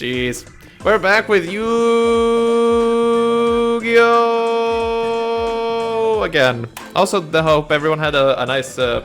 Jeez. We're back with Yu-Gi-Oh! Again. Also, I hope everyone had a nice, I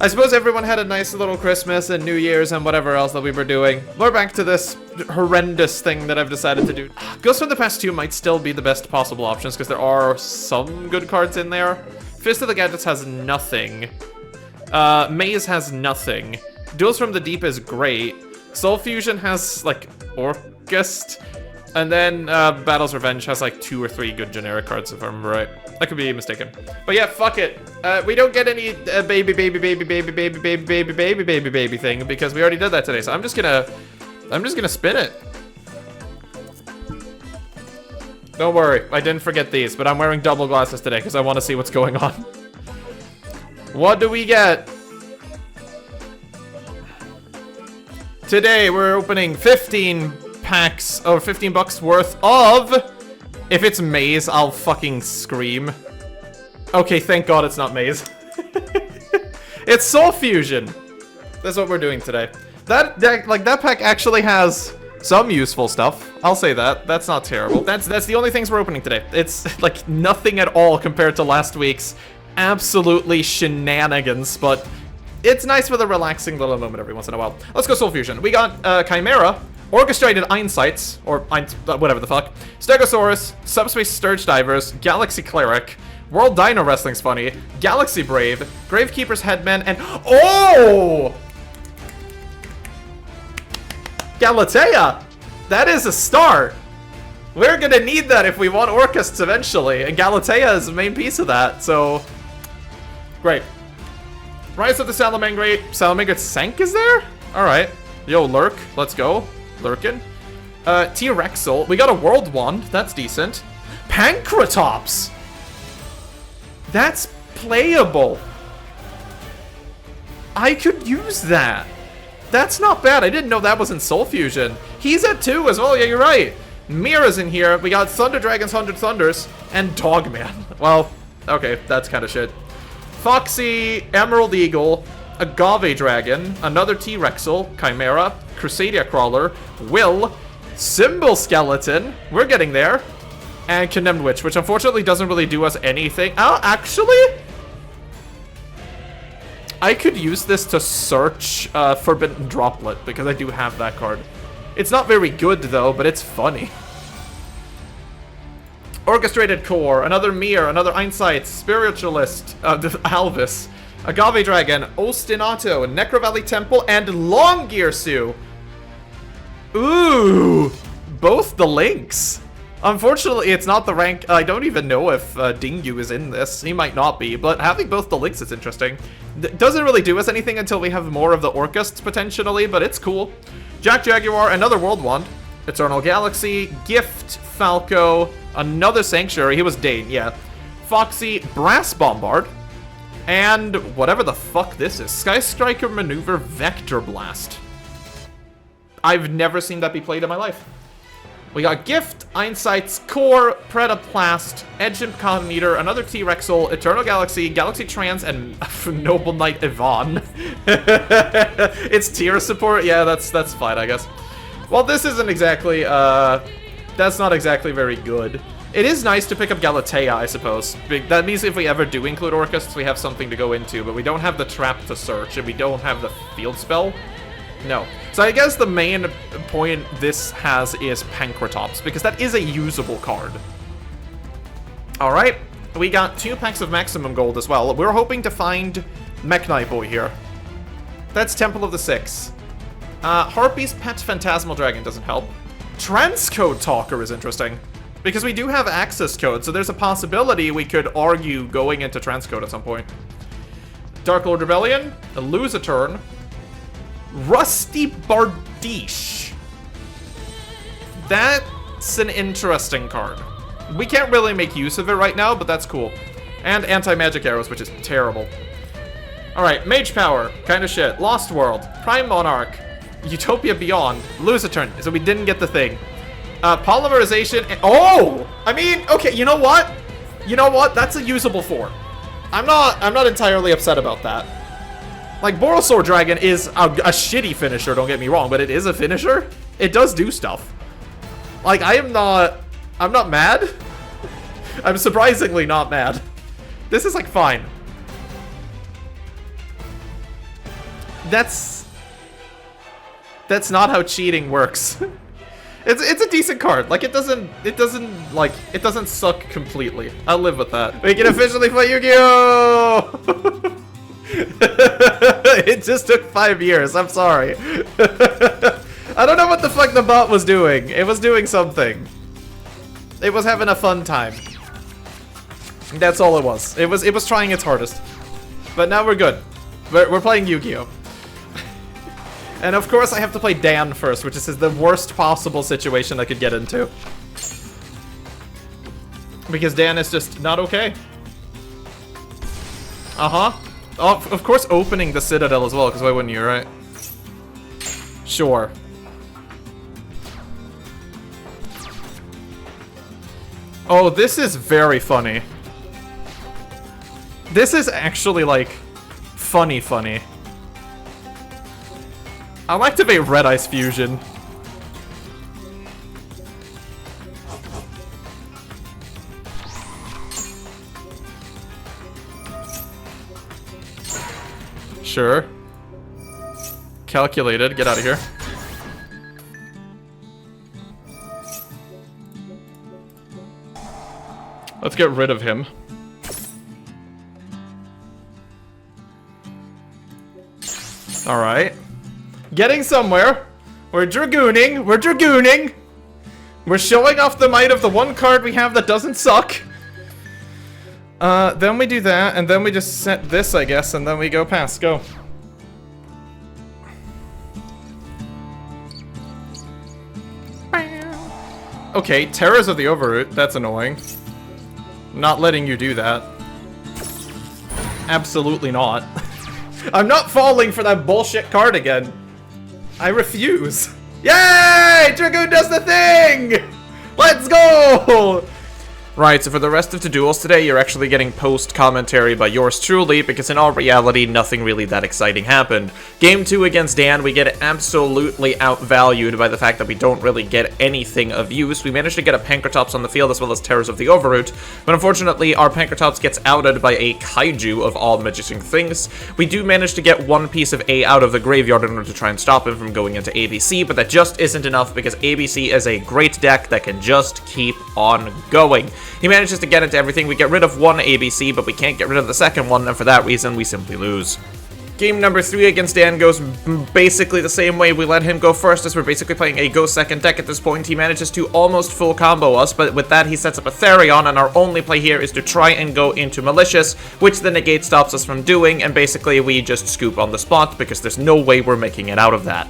suppose everyone had a nice little Christmas and New Year's and whatever else that we were doing. We're back to this horrendous thing that I've decided to do. Ghosts from the Past 2 might still be the best possible options because there are some good cards in there. Fist of the Gadgets has nothing. Maze has nothing. Duels from the Deep is great. Soul Fusion has, like, Orcust. And then Battle's Revenge has, like, 2 or 3 good generic cards, if I remember right. I could be mistaken. But yeah, fuck it. We don't get any baby thing because we already did that today. So I'm just gonna spin it. Don't worry, I didn't forget these, but I'm wearing double glasses today because I want to see what's going on. What do we get? Today we're opening 15 packs, or 15 bucks worth of... If it's Maze, I'll fucking scream. Okay, thank God it's not Maze. It's Soul Fusion. That's what we're doing today. That pack actually has some useful stuff. I'll say that. That's not terrible. That's the only things we're opening today. It's like nothing at all compared to last week's absolutely shenanigans, but it's nice with a relaxing little moment every once in a while. Let's go Soul Fusion. We got Chimera, Orchestrated Einsights, or whatever the fuck, Stegosaurus, Subspace Sturge Divers, Galaxy Cleric, World Dino Wrestling's funny, Galaxy Brave, Gravekeeper's Headman, and oh! Galatea! That is a start! We're gonna need that if we want Orcusts eventually, and Galatea is the main piece of that, so... Great. Rise of the Salamangreat. Salamangreat Sank is there? Alright. Yo, Lurk. Let's go. Lurkin. T-Rexel. We got a World Wand. That's decent. Pancratops! That's playable. I could use that. That's not bad. I didn't know that was in Soul Fusion. He's at 2 as well. Yeah, you're right. Mira's in here. We got Thunder Dragons, 100 Thunders, and Dogman. Well, okay. That's kind of shit. Foxy, Emerald Eagle, Agave Dragon, another T-Rexel, Chimera, Crusadia Crawler, Will, Symbol Skeleton, we're getting there, and Condemned Witch, which unfortunately doesn't really do us anything. Oh, actually, I could use this to search Forbidden Droplet, because I do have that card. It's not very good, though, but it's funny. Orchestrated Core, another Mir, another Einsight, Spiritualist, Alvis, Agave Dragon, Ostinato, Necro Valley Temple, and Longgearsu. Ooh, both the links. Unfortunately, it's not the rank. I don't even know if Dingu is in this. He might not be, but having both the links is interesting. Doesn't really do us anything until we have more of the Orcusts potentially, but it's cool. Jack Jaguar, another World Wand, Eternal Galaxy, Gift, Falco, another Sanctuary. He was Dane, yeah. Foxy, Brass Bombard, and whatever the fuck this is. Sky Striker Maneuver Vector Blast. I've never seen that be played in my life. We got Gift, Einsight's Core, Predaplast, Edge Incon Meter, another T-Rexel, Eternal Galaxy, Galaxy Trans, and Noble Knight Yvonne. It's tier support? Yeah, that's fine, I guess. Well, this isn't exactly, that's not exactly very good. It is nice to pick up Galatea, I suppose. That means if we ever do include Orcusts, we have something to go into, but we don't have the trap to search, and we don't have the field spell. No. So I guess the main point this has is Pancratops, because that is a usable card. Alright, we got 2 packs of Maximum Gold as well. We're hoping to find Mech Knight Boy here. That's Temple of the Six. Harpy's Pet Phantasmal Dragon doesn't help. Transcode Talker is interesting, because we do have access code, so there's a possibility we could argue going into Transcode at some point. Dark Lord Rebellion, lose a turn. Rusty Bardiche. That's an interesting card. We can't really make use of it right now, but that's cool. And Anti-Magic Arrows, which is terrible. Alright, Mage Power, kind of shit. Lost World, Prime Monarch, Utopia Beyond, lose a turn, so we didn't get the thing. Polymerization, oh! I mean, okay, you know what? You know what? That's a usable 4. I'm not entirely upset about that. Like, Borosaur Dragon is a shitty finisher, don't get me wrong, but it is a finisher. It does do stuff. Like, I'm not mad. I'm surprisingly not mad. This is, like, fine. That's not how cheating works. It's a decent card. Like, it doesn't suck completely. I'll live with that. We can officially play Yu-Gi-Oh! It just took 5 years. I'm sorry. I don't know what the fuck the bot was doing. It was doing something. It was having a fun time. That's all it was. It was trying its hardest. But now we're good. We're playing Yu-Gi-Oh! And of course I have to play Dan first, which is the worst possible situation I could get into. Because Dan is just not okay. Uh-huh. Oh, of course opening the Citadel as well, because why wouldn't you, right? Sure. Oh, this is very funny. This is actually, like, funny. I'll activate Red Ice Fusion. Sure. Calculated. Get out of here. Let's get rid of him. Alright. Getting somewhere. We're dragooning. We're showing off the might of the one card we have that doesn't suck. Then we do that, and then we just set this, I guess, and then we go past. Go. Okay, Terrors of the Overroot. That's annoying. Not letting you do that. Absolutely not. I'm not falling for that bullshit card again. I refuse. Yay! Dragoon does the thing! Let's go! Right, so for the rest of the duels today, you're actually getting post-commentary by yours truly, because in all reality, nothing really that exciting happened. Game 2 against Dan, we get absolutely outvalued by the fact that we don't really get anything of use. We managed to get a Pankratops on the field as well as Terrors of the Overroot, but unfortunately, our Pankratops gets outed by a Kaiju of all magician things. We do manage to get one piece of A out of the graveyard in order to try and stop him from going into ABC, but that just isn't enough because ABC is a great deck that can just keep on going. He manages to get into everything. We get rid of one ABC, but we can't get rid of the second one, and for that reason, we simply lose. Game number 3 against Dan goes basically the same way. We let him go first, as we're basically playing a go second deck at this point. He manages to almost full combo us, but with that, he sets up a Therion, and our only play here is to try and go into Malicious, which the negate stops us from doing, and basically we just scoop on the spot, because there's no way we're making it out of that.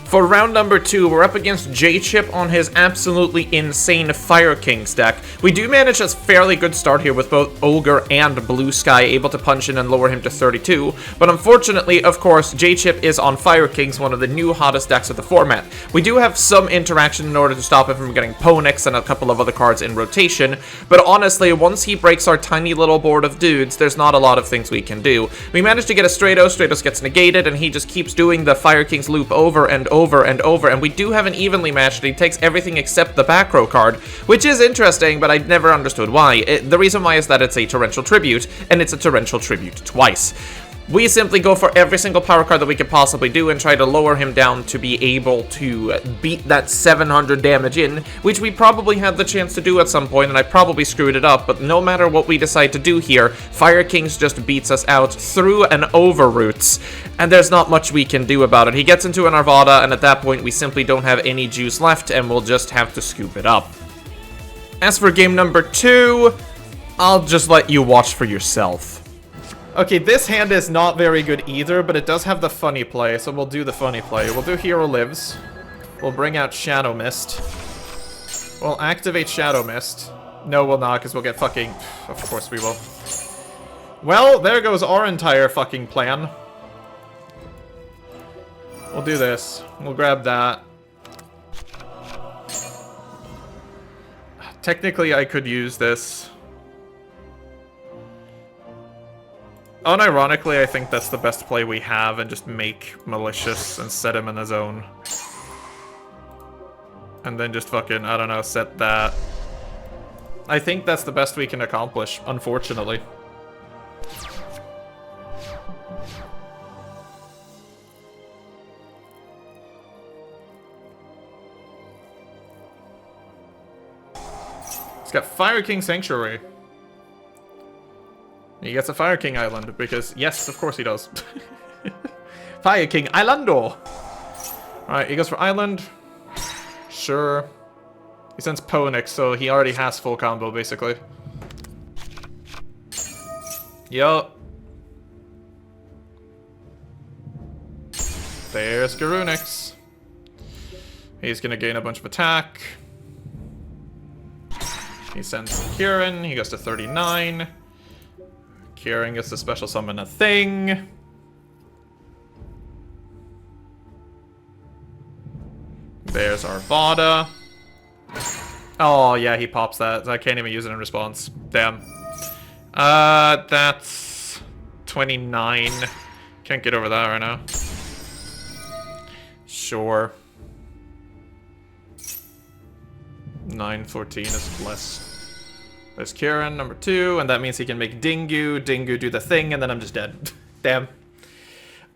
For round number 2, we're up against J-Chip on his absolutely insane Fire Kings deck. We do manage a fairly good start here with both Ogre and Blue Sky able to punch in and lower him to 32, but unfortunately, of course, J-Chip is on Fire Kings, one of the new hottest decks of the format. We do have some interaction in order to stop him from getting Ponix and a couple of other cards in rotation, but honestly, once he breaks our tiny little board of dudes, there's not a lot of things we can do. We manage to get a Stratos, Stratos gets negated, and he just keeps doing the Fire Kings loop over and over, and we do have an evenly matched. He takes everything except the back row card, which is interesting, but I never understood why. The reason why is that it's a Torrential Tribute, and it's a Torrential Tribute twice. We simply go for every single power card that we could possibly do and try to lower him down to be able to beat that 700 damage in, which we probably had the chance to do at some point, and I probably screwed it up, but no matter what we decide to do here, Fire Kings just beats us out through and over Roots, and there's not much we can do about it. He gets into an Arvada, and at that point we simply don't have any juice left, and we'll just have to scoop it up. As for game number 2, I'll just let you watch for yourself. Okay, this hand is not very good either, but it does have the funny play, so we'll do the funny play. We'll do Hero Lives. We'll bring out Shadow Mist. We'll activate Shadow Mist. No, we'll not, because we'll get fucking... Of course we will. Well, there goes our entire fucking plan. We'll do this. We'll grab that. Technically, I could use this. Unironically, I think that's the best play we have, and just make Malicious and set him in his own. And then just fucking, I don't know, set that. I think that's the best we can accomplish, unfortunately. He's got Fire King Sanctuary. He gets a Fire King Island, because, yes, of course he does. Fire King Islando! Alright, he goes for Island. Sure. He sends Ponix, so he already has full combo, basically. Yup. There's Garunix. He's gonna gain a bunch of attack. He sends Kieran, he goes to 39. Kieran gets to special summon a thing. There's Arvada. Oh, yeah, he pops that. I can't even use it in response. Damn. That's 29. Can't get over that right now. Sure. 914 is less. There's Kieran, number 2, and that means he can make Dingu. Dingu do the thing, and then I'm just dead. Damn.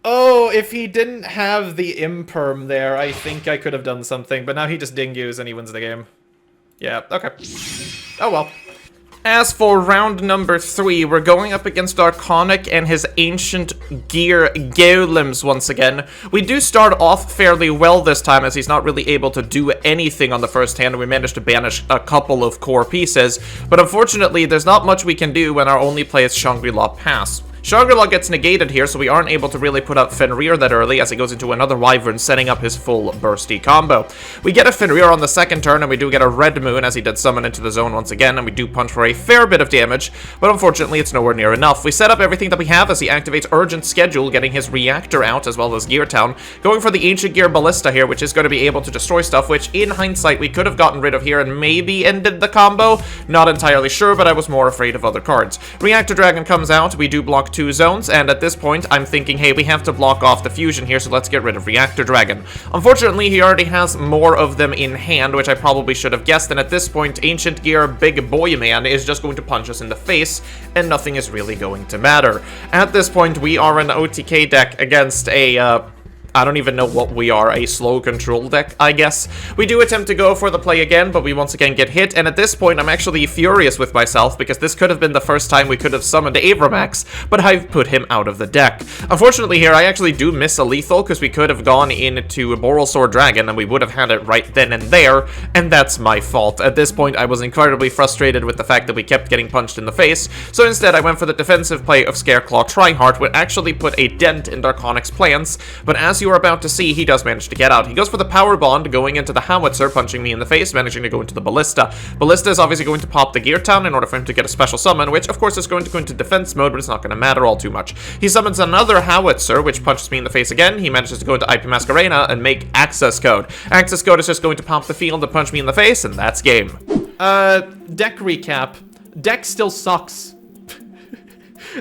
Oh, if he didn't have the imperm there, I think I could have done something, but now he just Dingus and he wins the game. Yeah, okay. Oh well. As for round number 3, we're going up against Arconic and his Ancient Gear Golems once again. We do start off fairly well this time, as he's not really able to do anything on the first hand, and we managed to banish a couple of core pieces. But unfortunately, there's not much we can do when our only play is Shangri-La Pass. Shangri-La gets negated here, so we aren't able to really put out Fenrir that early, as he goes into another Wyvern, setting up his full bursty combo. We get a Fenrir on the second turn, and we do get a Red Moon, as he did summon into the zone once again, and we do punch for a fair bit of damage, but unfortunately it's nowhere near enough. We set up everything that we have as he activates Urgent Schedule, getting his Reactor out, as well as Gear Town, going for the Ancient Gear Ballista here, which is going to be able to destroy stuff, which, in hindsight, we could have gotten rid of here and maybe ended the combo. Not entirely sure, but I was more afraid of other cards. Reactor Dragon comes out, we do block 2 zones, and at this point, I'm thinking, hey, we have to block off the fusion here, so let's get rid of Reactor Dragon. Unfortunately, he already has more of them in hand, which I probably should have guessed, and at this point, Ancient Gear Big Boy Man is just going to punch us in the face, and nothing is really going to matter. At this point, we are an OTK deck against a, I don't even know what we are, a slow control deck, I guess. We do attempt to go for the play again, but we once again get hit, and at this point I'm actually furious with myself, because this could have been the first time we could have summoned Avramax, but I've put him out of the deck. Unfortunately here, I actually do miss a lethal, because we could have gone into Borrelsword Dragon, and we would have had it right then and there, and that's my fault. At this point, I was incredibly frustrated with the fact that we kept getting punched in the face, so instead I went for the defensive play of Scareclaw Tryhard, which actually put a dent in Darkonic's plans, but as you are about to see, he does manage to get out. He goes for the Power Bond, going into the Howitzer, punching me in the face, managing to go into the Ballista. Ballista is obviously going to pop the Gear Town in order for him to get a special summon, which of course is going to go into defense mode, but it's not going to matter all too much. He summons another Howitzer, which punches me in the face again. He manages to go into IP Masquerena and make Access Code. Access Code is just going to pop the field and punch me in the face, and that's game. Deck recap. Deck still sucks.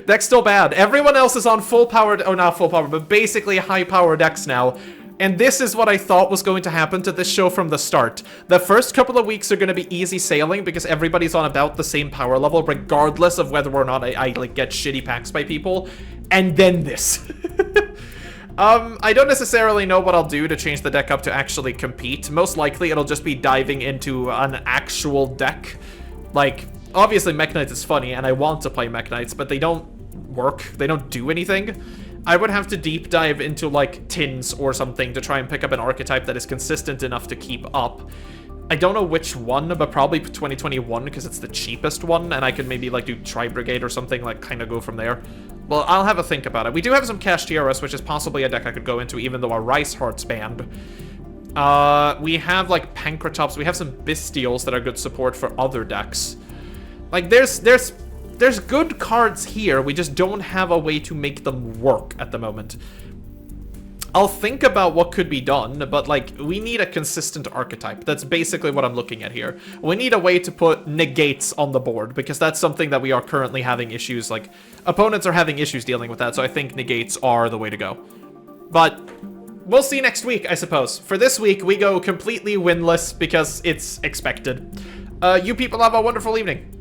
Deck's still bad. Everyone else is on full powered, oh, not full power, but basically high power decks now. And this is what I thought was going to happen to this show from the start. The first couple of weeks are going to be easy sailing because everybody's on about the same power level, regardless of whether or not I like get shitty packs by people. And then this. I don't necessarily know what I'll do to change the deck up to actually compete. Most likely it'll just be diving into an actual deck. Like, obviously Mech Knights is funny, and I want to play Mech Knights, but they don't work. They don't do anything. I would have to deep dive into, like, Tins or something to try and pick up an archetype that is consistent enough to keep up. I don't know which one, but probably 2021, because it's the cheapest one, and I could maybe, like, do Tri-Brigade or something, like, kind of go from there. Well, I'll have a think about it. We do have some Cash TRS, which is possibly a deck I could go into, even though our Rice Heart's banned. We have, like, Pancratops. We have some Bystials that are good support for other decks. Like, there's good cards here, we just don't have a way to make them work at the moment. I'll think about what could be done, but, like, we need a consistent archetype. That's basically what I'm looking at here. We need a way to put negates on the board, because that's something that we are currently having issues, like, opponents are having issues dealing with that, so I think negates are the way to go. But we'll see next week, I suppose. For this week, we go completely winless because it's expected. You people have a wonderful evening.